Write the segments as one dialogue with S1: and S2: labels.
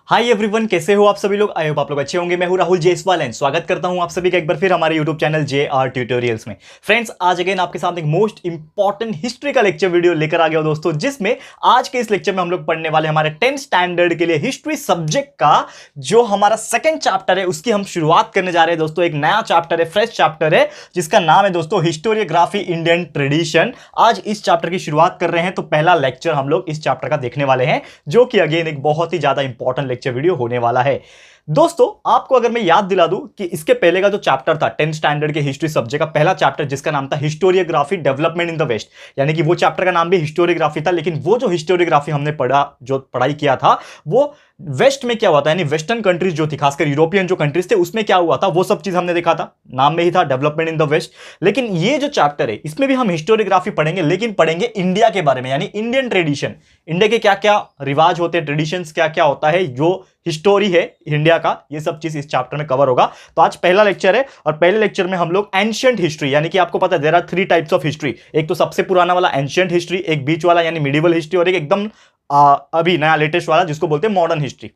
S1: Hi everyone, कैसे हो आप सभी लोग। आई होप आप लोग अच्छे होंगे। मैं हूं राहुल जेसवाल एंड स्वागत करता हूं आप सभी का एक बार फिर हमारे यूट्यूब चैनल JR ट्यूटोरियल्स में। फ्रेंड्स, आज अगेन आपके साथ एक मोस्ट इंपॉर्टेंट हिस्ट्री का लेक्चर वीडियो लेकर आ गया दोस्तों, जिसमें आज के इस लेक्चर में हम लोग पढ़ने वाले हमारे 10th स्टैंडर्ड के लिए हिस्ट्री सब्जेक्ट का जो हमारा सेकंड चैप्टर है उसकी हम शुरुआत करने जा रहे हैं दोस्तों। एक नया चैप्टर है, फ्रेश चैप्टर है, जिसका नाम है दोस्तों हिस्टोरियोग्राफी इंडियन ट्रेडिशन। आज इस चैप्टर की शुरुआत कर रहे हैं, तो पहला लेक्चर हम लोग इस चैप्टर का देखने वाले हैं, जो कि अगेन एक बहुत ही ज्यादा इंपॉर्टेंट वीडियो होने वाला है दोस्तों। आपको अगर मैं याद दिला दूं कि इसके पहले का जो चैप्टर था 10th स्टैंडर्ड के हिस्ट्री सब्जेक्ट का पहला चैप्टर, जिसका नाम था historiography development in the west, यानी कि वो चैप्टर का नाम भी हिस्टोरियोग्राफी था, लेकिन वो जो हिस्टोरियोग्राफी हमने पढ़ाई किया था वो वेस्ट में क्या हुआ था, यानी वेस्टर्न कंट्रीज जो थी, खासकर यूरोपियन जो कंट्रीज थे, उसमें क्या हुआ था वो सब चीज हमने देखा था। नाम में ही था डेवलपमेंट इन द वेस्ट। लेकिन ये जो चैप्टर है इसमें भी हम हिस्टोरियोग्राफी पढ़ेंगे, लेकिन पढ़ेंगे इंडिया के बारे में, यानी इंडियन ट्रेडिशन। इंडिया के क्या क्या रिवाज होते हैं, ट्रेडिशंस क्या क्या होता है, जो हिस्टोरी है इंडिया का, ये सब चीज इस चैप्टर में कवर होगा। तो आज पहला लेक्चर है, और पहले लेक्चर में हम लोग एंशिएंट हिस्ट्री, यानी कि आपको पता है there are 3 types of history. एक तो सबसे पुराना वाला एंशिएंट हिस्ट्री, एक बीच वाला यानी मिडिवल हिस्ट्री, और एक एकदम अभी नया लेटेस्ट वाला जिसको बोलते हैं मॉडर्न हिस्ट्री।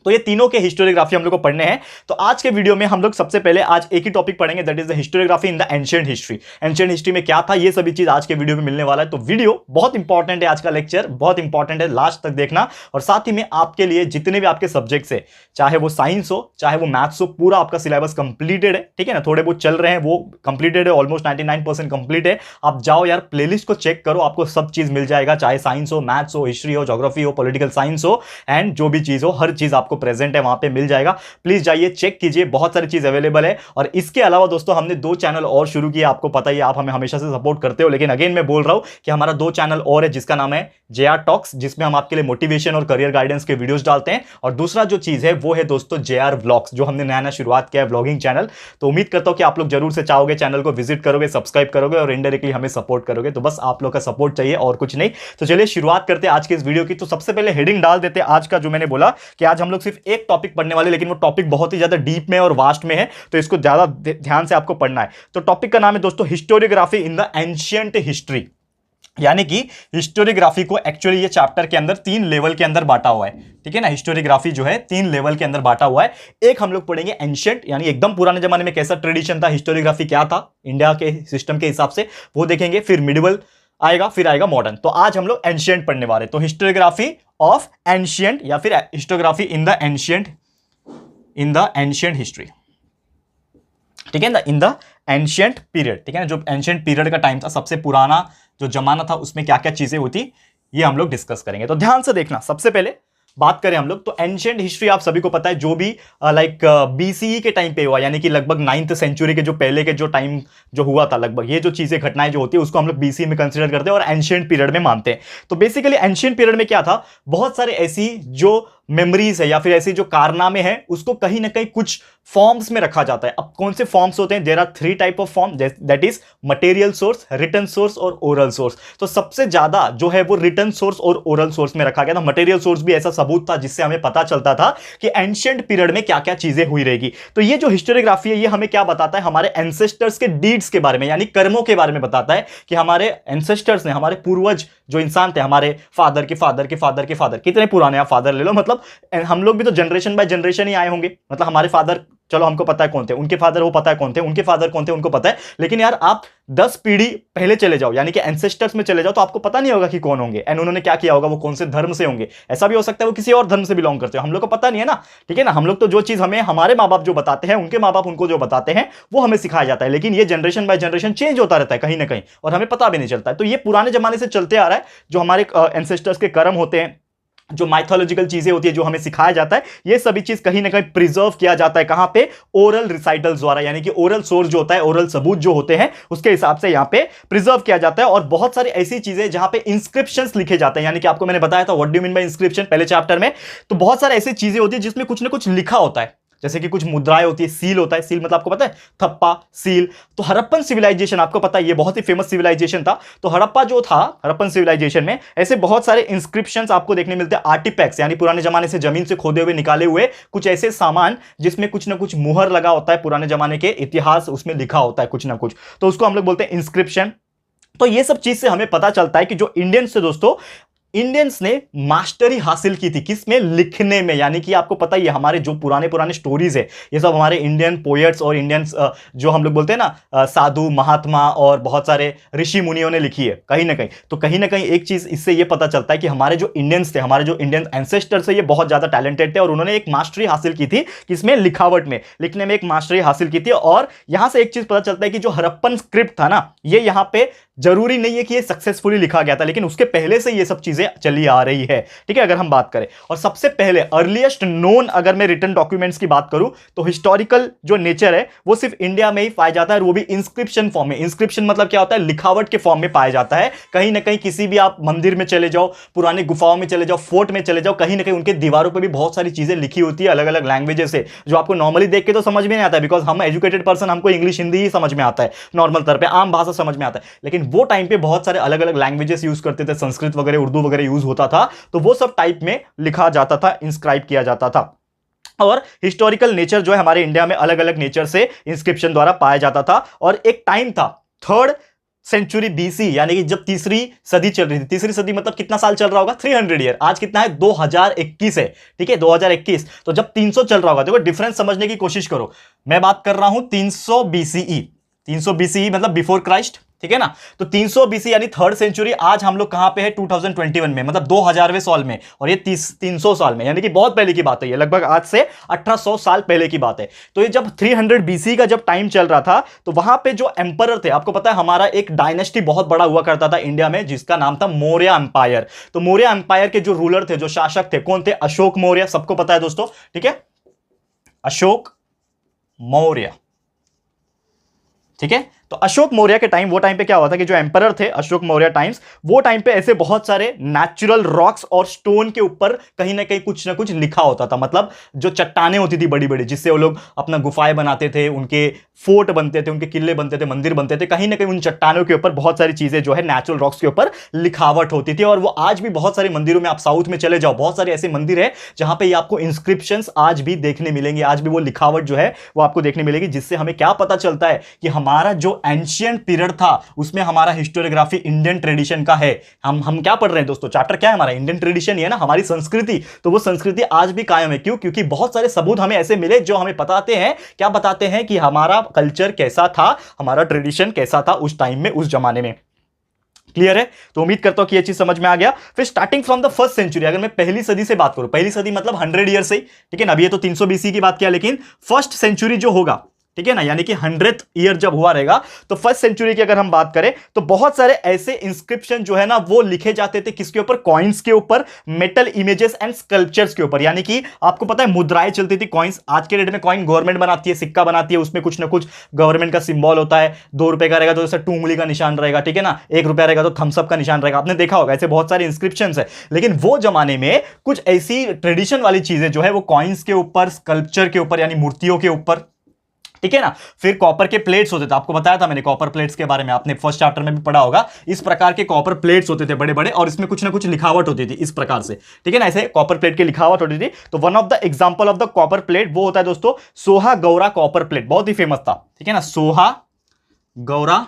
S1: तो ये तीनों के हिस्टोरियोग्राफी हम लोग को पढ़ने हैं। तो आज के वीडियो में हम लोग सबसे पहले आज एक ही टॉपिक पढ़ेंगे, that is the historiography in the ancient history. Ancient history में क्या था, ये सभी चीज आज के वीडियो में मिलने वाला है। तो वीडियो बहुत इंपॉर्टेंट है, आज का लेक्चर बहुत इंपॉर्टेंट है, लास्ट तक देखना। और साथ ही में आपके लिए जितने भी आपके सब्जेक्ट्स है, चाहे वो साइंस हो चाहे वो मैथ्स हो, पूरा आपका सिलेबस कंप्लीटेड है, ठीक है ना। थोड़े बहुत चल रहे हैं वो कंप्लीटेड है, ऑलमोस्ट 99% कंप्लीट है। आप जाओ यार प्लेलिस्ट को चेक करो, आपको सब चीज मिल जाएगा, चाहे साइंस हो, मैथ्स हो, हिस्ट्री हो, ज्योग्राफी हो, पॉलिटिकल साइंस हो, एंड जो भी चीज हो, हर चीज आपको प्रेजेंट है वहां पे, मिल जाएगा। प्लीज जाइए चेक कीजिए, बहुत सारी चीज अवेलेबल है। और इसके अलावा दोस्तों हमने 2 चैनल और शुरू किए, आपको पता ही है, आप हमें हमेशा से सपोर्ट करते हो, लेकिन अगेन मैं बोल रहा हूं कि हमारा 2 चैनल और है, जिसका नाम है JR टॉक्स, जिसमें हम आपके लिए मोटिवेशन और करियर गाइडेंस के वीडियोस डालते हैं। और दूसरा जो चीज है वो है दोस्तों JR व्लॉग्स, जो हमने नया नया शुरुआत किया है, व्लॉगिंग चैनल। तो उम्मीद करता हूं कि आप लोग जरूर से चाहोगे, चैनल को विजिट करोगे, सब्सक्राइब करोगे और इनडायरेक्टली हमें सपोर्ट करोगे। तो बस आप लोग का सपोर्ट चाहिए और कुछ नहीं। तो चलिए शुरुआत करते हैं आज के इस वीडियो की। तो सबसे पहले हेडिंग डाल देते हैं आज का, जो मैंने बोला कि आज हम लोग सिर्फ एक टॉपिक पढ़ने वाले, लेकिन वो टॉपिक बहुत ही ज्यादा डीप में और वास्ट में है, तो इसको ज्यादा ध्यान से आपको पढ़ना है। तो टॉपिक का नाम है दोस्तों historiography in the ancient history, यानी कि हिस्टोरियोग्राफी को एक्चुअली ये चैप्टर के अंदर 3 लेवल के अंदर बांटा हुआ है, ठीक है ना। हिस्टोरियोग्राफी जो है 3 लेवल के अंदर बांटा हुआ है। एक हम लोग पढ़ेंगे एंशिएंट, यानी एकदम पुराने जमाने में कैसा ट्रेडिशन था, हिस्टोरियोग्राफी क्या था इंडिया के सिस्टम के हिसाब से, वो देखेंगे। फिर मिडिवल आएगा, फिर आएगा मॉडर्न। तो आज हम लोग एंशिएंट पढ़ने वाले। तो हिस्टोरियोग्राफी ऑफ एंशिएंट, या फिर historiography in the ancient history, ठीक है ना, इन द एंशिएंट पीरियड, ठीक है ना। जो एंशिएंट पीरियड का टाइम था, सबसे पुराना जो जमाना था, उसमें क्या क्या चीजें होती, ये हम लोग डिस्कस करेंगे। तो ध्यान से देखना। सबसे पहले बात करें हम लोग, तो एंशिएंट हिस्ट्री आप सभी को पता है, जो भी लाइक BCE के टाइम पे हुआ, यानी कि लगभग 9th सेंचुरी के जो पहले के जो टाइम जो हुआ था, लगभग ये जो चीजें घटनाएं जो होती है उसको हम लोग BCE में कंसीडर करते हैं और एंशिएंट पीरियड में मानते हैं। तो बेसिकली एंशिएंट पीरियड में क्या था, बहुत सारे ऐसी जो मेमोरीज है या फिर ऐसी जो कारनामे हैं, उसको कहीं ना कहीं कुछ फॉर्म्स में रखा जाता है। अब कौन से फॉर्म्स होते हैं, there are 3 type of form, that is material source, written source और ओरल सोर्स। तो सबसे ज्यादा जो है वो रिटन सोर्स और ओरल सोर्स में रखा गया था। मटेरियल सोर्स भी ऐसा सबूत था जिससे हमें पता चलता था कि एंशिएंट पीरियड में क्या क्या चीजें हुई रहेगी। तो ये जो हिस्टोरियोग्राफी है, ये हमें क्या बताता है, हमारे एंसेस्टर्स के डीड्स के बारे में, यानी कर्मों के बारे में बताता है कि हमारे एंसेस्टर्स ने, हमारे पूर्वज जो इंसान थे, हमारे फादर के फादर के फादर के फादर, कितने पुराने आप फादर ले लो, मतलब हम लोग भी तो जनरेशन बाय जनरेशन ही आए होंगे। मतलब हमारे फादर, चलो हमको पता है कौन थे, उनके फादर वो पता है कौन थे, उनके फादर कौन थे उनको पता है, लेकिन यार आप 10 पीढ़ी पहले चले जाओ, यानी कि एंसेस्टर्स में चले जाओ, तो आपको पता नहीं होगा कि कौन होंगे एंड उन्होंने क्या किया होगा, वो कौन से धर्म से होंगे। ऐसा भी हो सकता है वो किसी और धर्म से बिलोंग करते हो, हम लोग को पता नहीं है ना, ठीक है ना। हम लोग तो जो चीज हमें हमारे माँ बाप जो बताते हैं, उनके माँ बाप उनको जो बताते हैं, वो हमें सिखाया जाता है। लेकिन ये जनरेशन बाय जनरेशन चेंज होता रहता है कहीं ना कहीं, और हमें पता भी नहीं चलता है। तो ये पुराने जमाने से चलते आ रहा है, जो हमारे एंसेस्टर्स के कर्म होते हैं, जो माइथोलॉजिकल चीजें होती है, जो हमें सिखाया जाता है, ये सभी चीज कहीं ना कहीं प्रिजर्व किया जाता है। कहां पे, ओरल रिसाइटल्स द्वारा, यानी कि ओरल सोर्स जो होता है, ओरल सबूत जो होते हैं, उसके हिसाब से यहां पे प्रिजर्व किया जाता है। और बहुत सारी ऐसी चीजें जहां पे इंस्क्रिप्शंस लिखे जाते हैं, यानी कि आपको मैंने बताया था what do you mean by inscription पहले चैप्टर में। तो बहुत सारी ऐसी चीजें होती है जिसमें कुछ ना कुछ लिखा होता है, जैसे कि कुछ मुद्राएं होती है, सील होता है। सील मतलब आपको पता है, थप्पा, सील। तो हड़प्पन सिविलाइजेशन आपको पता है, ये बहुत ही फेमस सिविलाइजेशन था। तो हड़प्पा जो था, हड़प्पन सिविलाइजेशन में ऐसे बहुत सारे इंस्क्रिप्शंस आपको देखने मिलते हैं, आर्टिफैक्ट्स, यानी पुराने जमाने से जमीन से खोदे हुए निकाले हुए कुछ ऐसे सामान जिसमें कुछ ना कुछ मुहर लगा होता है, पुराने जमाने के इतिहास उसमें लिखा होता है कुछ ना कुछ, तो उसको हम लोग बोलते हैं इंस्क्रिप्शन। तो ये सब चीज से हमें पता चलता है कि जो इंडियंस थे दोस्तों, इंडियंस ने मास्टरी हासिल की थी किसमें, लिखने में। यानी कि आपको पता ही है हमारे जो पुराने पुराने स्टोरीज है ये सब हमारे इंडियन पोएट्स और इंडियंस जो हम लोग बोलते हैं ना साधु महात्मा और बहुत सारे ऋषि मुनियों ने लिखी है कहीं ना कहीं। तो कहीं ना कहीं एक चीज इससे ये पता चलता है कि हमारे जो इंडियंस थे, हमारे जो इंडियन एंसेस्टर्स है, ये बहुत ज्यादा टैलेंटेड थे और उन्होंने एक मास्टरी हासिल की थी किसमें, लिखावट में, लिखने में एक मास्टरी हासिल की थी। और यहां से एक चीज पता चलता है कि जो हड़प्पन स्क्रिप्ट था ना, ये यहां पे जरूरी नहीं है कि ये सक्सेसफुली लिखा गया था, लेकिन उसके पहले से ये सब चीजें चली आ रही है। ठीक है, अगर हम बात करें और सबसे पहले अर्लीस्ट नोन अगर मैं रिटन डॉक्यूमेंट्स की बात करूं तो हिस्टोरिकल जो नेचर है वो सिर्फ इंडिया में ही पाया जाता है, और वो भी इंस्क्रिप्शन फॉर्म में। इंस्क्रिप्शन मतलब क्या होता है, लिखावट के फॉर्म में पाया जाता है। कहीं ना कहीं किसी भी आप मंदिर में चले जाओ, पुरानी गुफाओं में चले जाओ, फोर्ट में चले जाओ, कहीं ना कहीं उनके दीवारों पर भी बहुत सारी चीजें लिखी होती है अलग अलग लैंग्वेजेस से, जो आपको नॉर्मली देख के तो समझ में नहीं आता है, बिकॉज हम एजुकेटेड पर्सन, हमको इंग्लिश हिंदी ही समझ में आता है, नॉर्मल तौर पर आम भाषा समझ में आता है। लेकिन वो टाइम पे बहुत सारे अलग अलग लैंग्वेजेस यूज करते थे, संस्कृत वगैरह, उर्दू वगैरह यूज होता था, तो वो सब टाइप में लिखा जाता था, इंस्क्राइब किया जाता था। और हिस्टोरिकल नेचर जो है हमारे इंडिया में अलग अलग नेचर से इंस्क्रिप्शन द्वारा पाया जाता था। और एक टाइम था 3rd सेंचुरी बीसी, यानी कि जब तीसरी सदी चल रही थी। तीसरी सदी मतलब कितना साल चल रहा होगा, 300 ईयर। आज कितना है, 2021 है। ठीक है, 2021। तो जब 300 चल रहा होगा, देखो डिफरेंस समझने की कोशिश करो। मैं बात कर रहा हूं 300 बीसीई, 300 बीसीई मतलब बिफोर क्राइस्ट। ठीक है ना, तो 300 बीसी यानी 3rd सेंचुरी। आज हम लोग कहां पे है, 2021 में, मतलब 2000वें साल में, और ये 300 साल में, यानी कि बहुत पहले की बात है, ये लगभग आज से 1800 साल पहले की बात है। तो ये जब 300 बीसी का जब टाइम चल रहा था, तो वहां पे जो एम्परर थे, आपको पता है हमारा एक डायनेस्टी बहुत बड़ा हुआ करता था इंडिया में, जिसका नाम था मौर्य एम्पायर। तो मौर्य एम्पायर के जो रूलर थे, जो शासक थे, कौन थे, अशोक मौर्य, सबको पता है दोस्तों। ठीक है, अशोक मौर्य। ठीक है, तो अशोक मौर्य के टाइम, वो टाइम पे क्या हुआ था कि जो एम्परर थे अशोक मौर्य टाइम्स, वो टाइम पे ऐसे बहुत सारे नेचुरल रॉक्स और स्टोन के ऊपर कहीं ना कहीं कुछ ना कुछ लिखा होता था। मतलब जो चट्टानें होती थी बड़ी बड़ी, जिससे वो लोग अपना गुफाएं बनाते थे, उनके फोर्ट बनते थे, उनके किले बनते थे, मंदिर बनते थे, कहीं ना कहीं उन चट्टानों के ऊपर बहुत सारी चीजें जो है नेचुरल रॉक्स के ऊपर लिखावट होती थी। और वो आज भी बहुत सारे मंदिरों में, आप साउथ में चले जाओ, बहुत सारे ऐसे मंदिर है जहां पे आपको इंस्क्रिप्शंस आज भी देखने मिलेंगे, आज भी वो लिखावट जो है वो आपको देखने मिलेगी। जिससे हमें क्या पता चलता है कि हमारा जो एंशिएंट पीरियड था उसमें हमारा हिस्टोरियोग्राफी इंडियन ट्रेडिशन का है। हम क्या पढ़ रहे हैं दोस्तों, चैप्टर क्या है हमारा, इंडियन ट्रेडिशन ही है ना, हमारी संस्कृति। तो वो संस्कृति आज भी कायम है। क्यों, क्योंकि बहुत सारे सबूत हमें ऐसे मिले जो हमें बताते हैं, क्या बताते हैं, कि हमारा कल्चर कैसा था, हमारा ट्रेडिशन कैसा था उस टाइम में, उस जमाने में। क्लियर है, तो उम्मीद करता हूं कि यह चीज समझ में आ गया। फिर starting from the 1st century, अगर मैं पहली सदी से बात करूं, पहली सदी मतलब 100 ईयर से, ठीक है ना। अभी ये तो 300 बीसी की बात किया, लेकिन 1st सेंचुरी जो होगा, ठीक है ना, यानी कि 100th ईयर जब हुआ रहेगा, तो 1st सेंचुरी की अगर हम बात करें तो बहुत सारे ऐसे इंस्क्रिप्शन जो है ना वो लिखे जाते थे, किसके ऊपर, कॉइन्स के ऊपर, मेटल इमेजेस एंड स्कल्पचर्स के ऊपर। यानी कि आपको पता है मुद्राएं चलती थी, कॉइन्स। आज के डेट में कॉइन गवर्नमेंट बनाती है, सिक्का बनाती है, उसमें कुछ ना कुछ गवर्नमेंट का सिंबल होता है। 2 रुपए का रहेगा तो जैसे 2 उंगली का निशान रहेगा, ठीक है ना। 1 रुपया रहेगा तो थम्सअप का निशान रहेगा, आपने देखा होगा, ऐसे बहुत सारे इंस्क्रिप्शंस है। लेकिन वो जमाने में कुछ ऐसी ट्रेडिशन वाली चीजें जो है वो कॉइन्स के ऊपर, स्कल्पचर के ऊपर, यानी मूर्तियों के ऊपर, ठीक है ना। फिर कॉपर के प्लेट्स होते थे, आपको बताया था मैंने कॉपर प्लेट्स के बारे में, आपने फर्स्ट चैप्टर में भी पढ़ा होगा। इस प्रकार के कॉपर प्लेट्स होते थे बड़े बड़े, और इसमें कुछ ना कुछ लिखावट होती थी इस प्रकार से, ठीक है ना। ऐसे कॉपर प्लेट की लिखावट होती थी। तो one of the example of the copper plate वो होता है दोस्तों सोहा गौरा कॉपर प्लेट, बहुत ही फेमस था, ठीक है ना, सोहा गौरा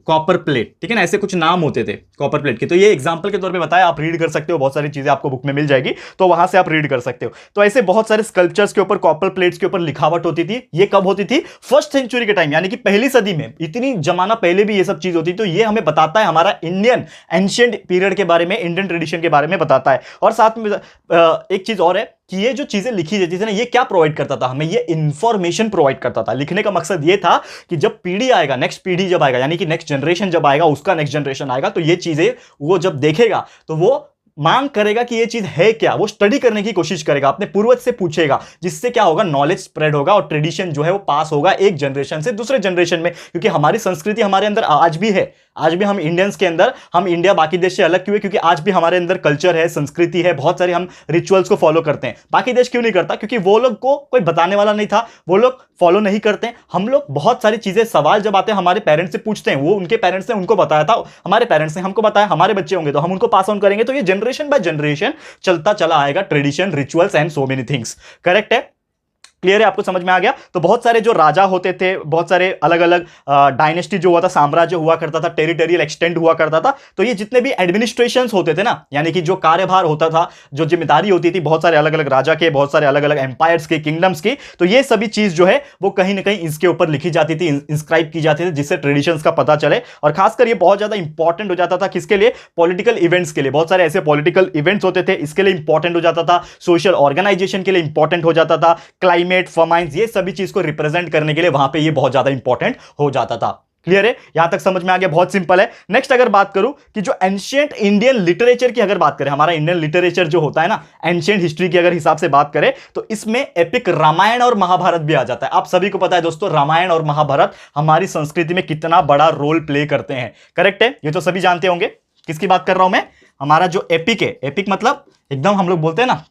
S1: कॉपर प्लेट, ठीक है ना। ऐसे कुछ नाम होते थे कॉपर प्लेट के। तो ये एग्जांपल के तौर पे बताया, आप रीड कर सकते हो, बहुत सारी चीजें आपको बुक में मिल जाएगी, तो वहां से आप रीड कर सकते हो। तो ऐसे बहुत सारे स्कल्पचर्स के ऊपर, कॉपर प्लेट्स के ऊपर लिखावट होती थी। ये कब होती थी, 1st सेंचुरी के टाइम, यानी कि पहली सदी में। इतनी जमाना पहले भी ये सब चीज होती। तो ये हमें बताता है हमारा इंडियन एंशिएंट पीरियड के बारे में, इंडियन ट्रेडिशन के बारे में बताता है। और साथ में एक चीज और है कि ये जो चीजें लिखी जाती थी ना, ये क्या प्रोवाइड करता था हमें, ये इंफॉर्मेशन प्रोवाइड करता था। लिखने का मकसद ये था कि जब पीढ़ी आएगा, नेक्स्ट पीढ़ी जब आएगा, यानी कि नेक्स्ट जनरेशन जब आएगा, उसका नेक्स्ट जनरेशन आएगा, तो ये चीजें वो जब देखेगा तो वो मांग करेगा कि ये चीज है क्या, वो स्टडी करने की कोशिश करेगा, अपने पूर्वज से पूछेगा, जिससे क्या होगा, नॉलेज स्प्रेड होगा और ट्रेडिशन जो है वो पास होगा एक जनरेशन से दूसरे जनरेशन में। क्योंकि हमारी संस्कृति हमारे अंदर आज भी है, आज भी हम इंडियंस के अंदर, हम इंडिया बाकी देश से अलग क्यों है, क्योंकि आज भी हमारे अंदर कल्चर है, संस्कृति है, बहुत सारे हम रिचुअल्स को फॉलो करते हैं। बाकी देश क्यों नहीं करता, क्योंकि वो लोग को कोई बताने वाला नहीं था, वो लोग फॉलो नहीं करते हैं। हम लोग बहुत सारी चीजें, सवाल जब आते हैं हमारे पेरेंट्स से पूछते हैं, वो उनके पेरेंट्स ने उनको बताया था, हमारे पेरेंट्स ने हमको बताया, हमारे बच्चे होंगे तो हम उनको पास ऑन करेंगे। तो ये जनरेशन बाय जनरेशन चलता चला आएगा, tradition, rituals and so many things. Correct है। क्लियर है, आपको समझ में आ गया। तो बहुत सारे जो राजा होते थे, बहुत सारे अलग अलग डायनेस्टी जो हुआ था, साम्राज्य हुआ करता था, टेरिटोरियल एक्सटेंड हुआ करता था। तो ये जितने भी एडमिनिस्ट्रेशन होते थे ना, यानी कि जो कार्यभार होता था, जो जिम्मेदारी होती थी बहुत सारे अलग अलग राजा के, बहुत सारे अलग अलग एम्पायर्स के, किंगडम्स की, तो ये सभी चीज जो है वो कहीं ना कहीं इसके ऊपर लिखी जाती थी, इंस्क्राइब की जाती थी, जिससे ट्रेडिशंस का पता चले। और खासकर ये बहुत ज्यादा इंपॉर्टेंट हो जाता था किसके लिए? पॉलिटिकल इवेंट्स के लिए। बहुत सारे ऐसे पॉलिटिकल इवेंट्स होते थे, इसके लिए इंपॉर्टेंट हो जाता था। सोशल ऑर्गेनाइजेशन के लिए इंपॉर्टेंट हो जाता था। क्लाइमेट, फमाइंस, ये सभी चीज को रिप्रेजेंट करने के लिए वहां पे ये बहुत ज्यादा इंपॉर्टेंट हो जाता था। क्लियर है, यहां तक समझ में आ गया? बहुत सिंपल है। नेक्स्ट अगर बात करूं कि जो एंशिएंट इंडियन लिटरेचर की अगर बात करें, हमारा इंडियन लिटरेचर जो होता है ना, एंशिएंट हिस्ट्री की अगर हिसाब से बात करें, तो इसमें एपिक रामायण और महाभारत भी आ जाता है। आप सभी को पता है दोस्तों, रामायण और महाभारत हमारी संस्कृति में कितना बड़ा रोल प्ले करते हैं। करेक्ट है, ये तो सभी जानते होंगे। किसकी बात कर रहा हूं मैं? हमारा जो एपिक है, एपिक मतलब एकदम हम लोग बोलते हैं ना,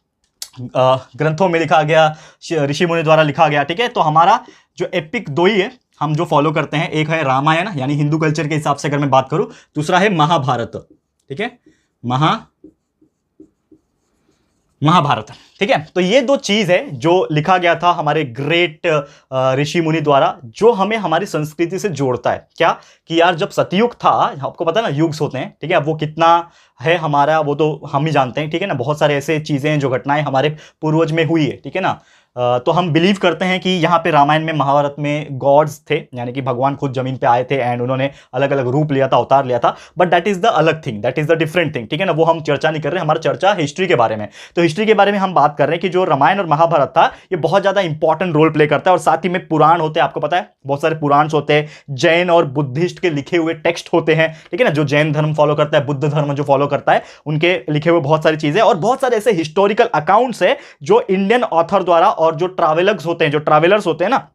S1: ग्रंथों में लिखा गया, ऋषि मुनि द्वारा लिखा गया, ठीक है। तो हमारा जो एपिक दो ही है हम जो फॉलो करते हैं, एक है रामायण यानी हिंदू कल्चर के हिसाब से अगर मैं बात करूं, दूसरा है महाभारत, ठीक है, महाभारत, ठीक है। तो ये दो चीज है जो लिखा गया था हमारे ग्रेट ऋषि मुनि द्वारा, जो हमें हमारी संस्कृति से जोड़ता है। क्या कि यार जब सतयुग था, आपको पता है ना युग्स होते हैं, ठीक है, अब वो कितना है हमारा वो तो हम ही जानते हैं, ठीक है ना। बहुत सारे ऐसे चीजें हैं जो घटनाएं हमारे पूर्वज में हुई है, ठीक है ना। तो हम बिलीव करते हैं कि यहाँ पे रामायण में, महाभारत में गॉड्स थे, यानी कि भगवान खुद जमीन पे आए थे एंड उन्होंने अलग अलग रूप लिया था, अवतार लिया था। बट दैट इज द अलग thing, that is the different thing, ठीक है ना। वो हम चर्चा नहीं कर रहे, हमारा चर्चा हिस्ट्री के बारे में। तो हिस्ट्री के बारे में हम बात कर रहे हैं कि जो रामायण और महाभारत था, ये बहुत ज्यादा इंपॉर्टेंट रोल प्ले करता है। और साथ ही में पुराण होते हैं, आपको पता है बहुत सारे पुराण होते हैं, जैन और बुद्धिस्ट के लिखे हुए टेक्स्ट होते हैं, ठीक है ना। जो जैन धर्म फॉलो करता है, बुद्ध धर्म जो फॉलो करता है, उनके लिखे हुए बहुत सारी चीजें, और बहुत सारे ऐसे हिस्टोरिकल अकाउंट्स है जो इंडियन ऑथर द्वारा और जो ट्रैवलर्स होते हैं, जो ट्रैवलर्स होते हैं ना,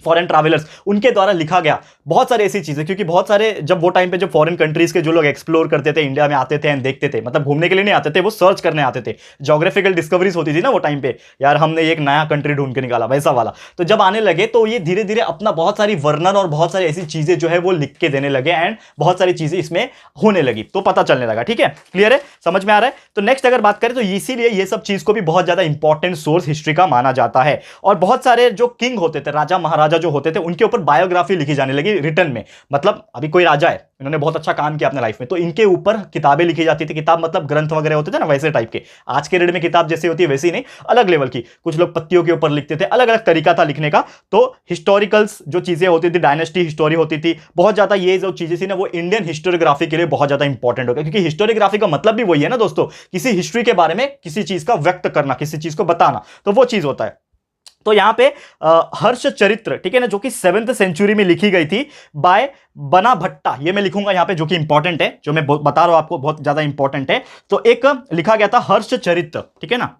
S1: फॉरेन ट्रैवलर्स, उनके द्वारा लिखा गया बहुत सारे ऐसी चीजें। क्योंकि बहुत सारे जब वो टाइम पे जब फॉरेन कंट्रीज के जो लोग एक्सप्लोर करते थे, इंडिया में आते थे एंड देखते थे, मतलब घूमने के लिए नहीं आते थे, वो सर्च करने आते थे। ज्योग्राफिकल डिस्कवरीज होती थी ना वो टाइम पे, यार हमने एक नया कंट्री ढूंढ के निकाला, वैसा वाला। तो जब आने लगे तो ये धीरे धीरे अपना बहुत सारी वर्णन और बहुत सारी ऐसी चीजें जो है वो लिख के देने लगे, एंड बहुत सारी चीजें इसमें होने लगी, तो पता चलने लगा। ठीक है, क्लियर है, समझ में आ रहा है। तो नेक्स्ट अगर बात करें तो इसीलिए ये सब चीज को भी बहुत ज्यादा इंपॉर्टेंट सोर्स हिस्ट्री का माना जाता है। और बहुत सारे जो किंग होते थे, राजा महाराजा जो होते थे, उनके ऊपर बायोग्राफी लिखी जाने लगी रिटर्न में। मतलब अभी कोई राजा है, इन्होंने बहुत अच्छा काम किया अपने लाइफ में, तो इनके ऊपर किताबें लिखी जाती थी। किताब मतलब ग्रंथ वगैरह होते थे ना, वैसे टाइप के। आज के रेट में किताब जैसी होती है वैसी नहीं, अलग लेवल की। कुछ लोग पत्तियों के ऊपर लिखते थे, अलग अलग तरीका था लिखने का। तो हिस्टोरिकल्स जो चीजें होती थी, डायनेस्टी हिस्टोरी होती थी, बहुत ज्यादा ये जो चीजें थी ना, वो इंडियन हिस्टोरियोग्राफी के लिए बहुत ज्यादा इंपॉर्टेंट हो गया। क्योंकि हिस्टोरियोग्राफी का मतलब भी वही है ना दोस्तों, किसी हिस्ट्री के बारे में किसी चीज का व्यक्त करना, किसी चीज को बताना, तो वो चीज होता है। तो यहां पे हर्ष चरित्र, ठीक है ना, जो कि 7th सेंचुरी में लिखी गई थी बाय बना भट्टा, ये मैं लिखूंगा यहां पे, जो कि इंपॉर्टेंट है, जो मैं बता रहा हूं आपको बहुत ज्यादा इंपॉर्टेंट है। तो एक लिखा गया था हर्ष चरित्र, ठीक है ना,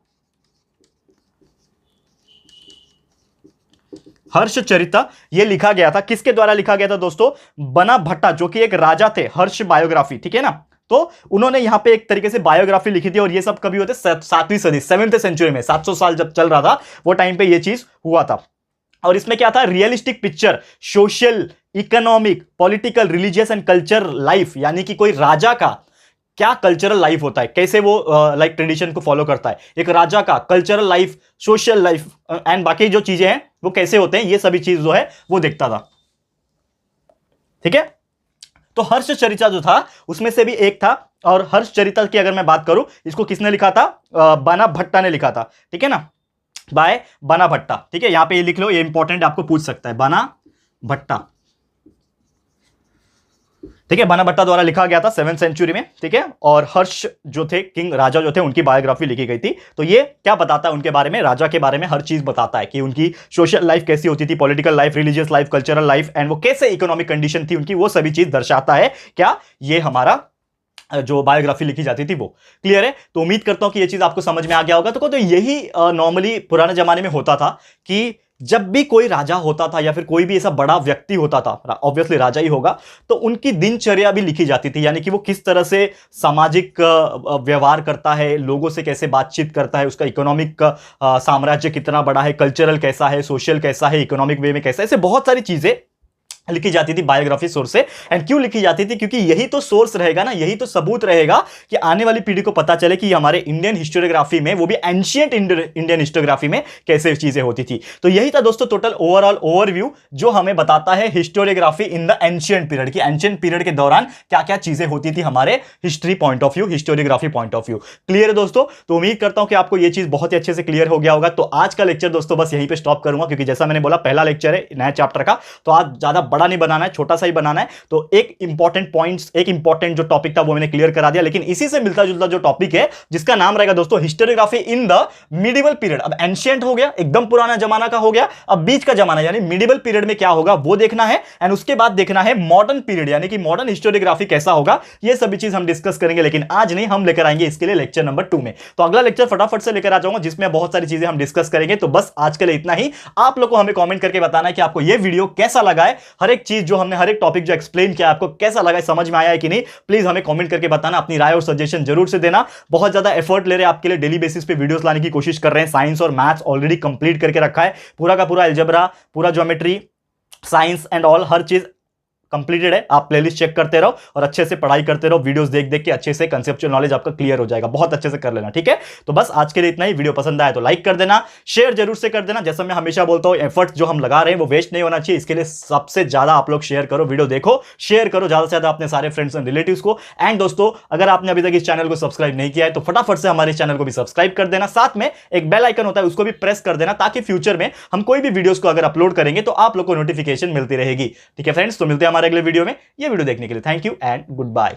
S1: हर्ष चरित्र ये लिखा गया था। किसके द्वारा लिखा गया था दोस्तों? बना भट्टा, जो कि एक राजा थे, हर्ष बायोग्राफी, ठीक है ना। तो उन्होंने यहां पे एक तरीके से बायोग्राफी लिखी थी। और ये सब कभी होते 7वीं सदी, 7th सेंचुरी में, 700 साल जब चल रहा था वो टाइम पे ये चीज हुआ था। और इसमें क्या था? Realistic picture, social, economic, political, religious and culture life, यानी कि कोई राजा का क्या कल्चरल लाइफ होता है, कैसे वो लाइक ट्रेडिशन को फॉलो करता है, एक राजा का cultural life, social life and बाकी जो चीजें हैं वो कैसे होते हैं, ये सभी चीज जो है वो देखता था। ठीक है, तो हर्ष चरित्र जो था उसमें से भी एक था। और हर्ष चरित्र की अगर मैं बात करूं, इसको किसने लिखा था? बना भट्टा ने लिखा था, ठीक है ना, बाय बना भट्टा। ठीक है, यहां पे ये लिख लो, ये इंपॉर्टेंट आपको पूछ सकता है, बना भट्टा, ठीक है, बना भट्टा द्वारा लिखा गया था 7th सेंचुरी में। ठीक है, और हर्ष जो थे, किंग राजा जो थे, उनकी बायोग्राफी लिखी गई थी। तो ये क्या बताता है उनके बारे में? राजा के बारे में हर चीज बताता है कि उनकी सोशल लाइफ कैसी होती थी, political life, religious life, cultural life, and वो कैसे इकोनॉमिक कंडीशन थी उनकी, वो सभी चीज दर्शाता है। क्या ये हमारा जो बायोग्राफी लिखी जाती थी वो। क्लियर है? तो उम्मीद करता हूं कि ये चीज आपको समझ में आ गया होगा। तो यही नॉर्मली पुराने जमाने में होता था कि जब भी कोई राजा होता था या फिर कोई भी ऐसा बड़ा व्यक्ति होता था, ऑब्वियसली राजा ही होगा, तो उनकी दिनचर्या भी लिखी जाती थी। यानी कि वो किस तरह से सामाजिक व्यवहार करता है, लोगों से कैसे बातचीत करता है, उसका इकोनॉमिक साम्राज्य कितना बड़ा है, कल्चरल कैसा है, सोशल कैसा है, इकोनॉमिक वे में कैसा है, ऐसे बहुत सारी चीजें लिखी जाती थी बायोग्राफी सोर्स से। एंड क्यों लिखी जाती थी? क्योंकि यही तो सोर्स रहेगा ना, यही तो सबूत रहेगा कि आने वाली पीढ़ी को पता चले कि हमारे इंडियन हिस्टोरियोग्राफी में, वो भी एंशिएंट इंडियन हिस्टोरियोग्राफी में कैसे चीजें होती थी। तो यही था दोस्तों टोटल ओवरऑल ओवरव्यू जो हमें बताता है historiography in the ancient period की, एंशिएंट पीरियड के दौरान क्या क्या चीजें होती थी हमारे history point of view, historiography point of view. Clear है दोस्तों? तो उम्मीद करता हूं कि आपको यह चीज बहुत ही अच्छे से क्लियर हो गया होगा। तो आज का लेक्चर दोस्तों बस यहीं पे स्टॉप करूंगा, क्योंकि जैसा मैंने बोला पहला लेक्चर है नया चैप्टर का, तो आज ज्यादा बड़ा नहीं बनाना है, छोटा सा ही बनाना है। तो एक इंपॉर्टेंट पॉइंट्स, एक इंपॉर्टेंट जो टॉपिक था वो मैंने क्लियर करा दिया, लेकिन इसी से मिलता जुलता जो टॉपिक है जिसका नाम रहेगा दोस्तों historiography in the medieval period. अब एंशिएंट हो गया, एकदम पुराना जमाना का हो गया, अब बीच का जमाना यानी मिडिवल पीरियड में क्या होगा वो देखना है। एंड उसके बाद देखना है मॉडर्न पीरियड यानी कि मॉडर्न हिस्टोरियोग्राफी कैसा होगा, ये सभी चीज हम डिस्कस करेंगे। लेकिन आज नहीं, हम लेकर आएंगे इसके लिए लेक्चर नंबर 2 में। तो अगला लेक्चर फटाफट से लेकर आ जाऊंगा जिसमें बहुत सारी चीजें हम डिस्कस करेंगे। तो बस आज के लिए इतना ही। आप लोग को हमें कमेंट करके बताना है कि आपको यह वीडियो कैसा लगा है, हर एक चीज जो हमने, हर एक टॉपिक जो एक्सप्लेन किया आपको कैसा लगा है, समझ में आया है कि नहीं, प्लीज हमें कमेंट करके बताना। अपनी राय और सजेशन जरूर से देना। बहुत ज्यादा एफर्ट ले रहे हैं आपके लिए, डेली बेसिस पे वीडियोस लाने की कोशिश कर रहे हैं। साइंस और मैथ्स ऑलरेडी कंप्लीट करके रखा है, पूरा का पूरा अलजेब्रा, पूरा ज्योमेट्री, साइंस एंड ऑल, हर चीज कंप्लीटेड है। आप प्लेलिस्ट चेक करते रहो और अच्छे से पढ़ाई करते रहो, वीडियोस देख देख के अच्छे से कंसेप्चुअल नॉलेज आपका क्लियर हो जाएगा। बहुत अच्छे से कर लेना, ठीक है? तो बस आज के लिए इतना ही। वीडियो पसंद आया तो लाइक कर देना, शेयर जरूर से कर देना। जैसा मैं हमेशा बोलता हूं, एफर्ट जो हम लगा रहे हैं वो वेस्ट नहीं होना चाहिए। इसके लिए सबसे ज्यादा आप लोग शेयर करो, वीडियो देखो, शेयर करो ज्यादा से ज्यादा अपने सारे फ्रेंड्स एंड रिलेटिव्स को। एंड दोस्तों, अगर आपने अभी तक इस चैनल को सब्सक्राइब नहीं किया है तो फटाफट से हमारे चैनल को भी सब्सक्राइब कर देना। साथ में एक बेल आइकन होता है, उसको भी प्रेस कर देना, ताकि फ्यूचर में हम कोई भी वीडियोस को अगर अपलोड करेंगे तो आप लोग को नोटिफिकेशन मिलती रहेगी। ठीक है फ्रेंड्स? तो मिलते हैं हमारे अगले वीडियो में। ये वीडियो देखने के लिए thank you and good bye.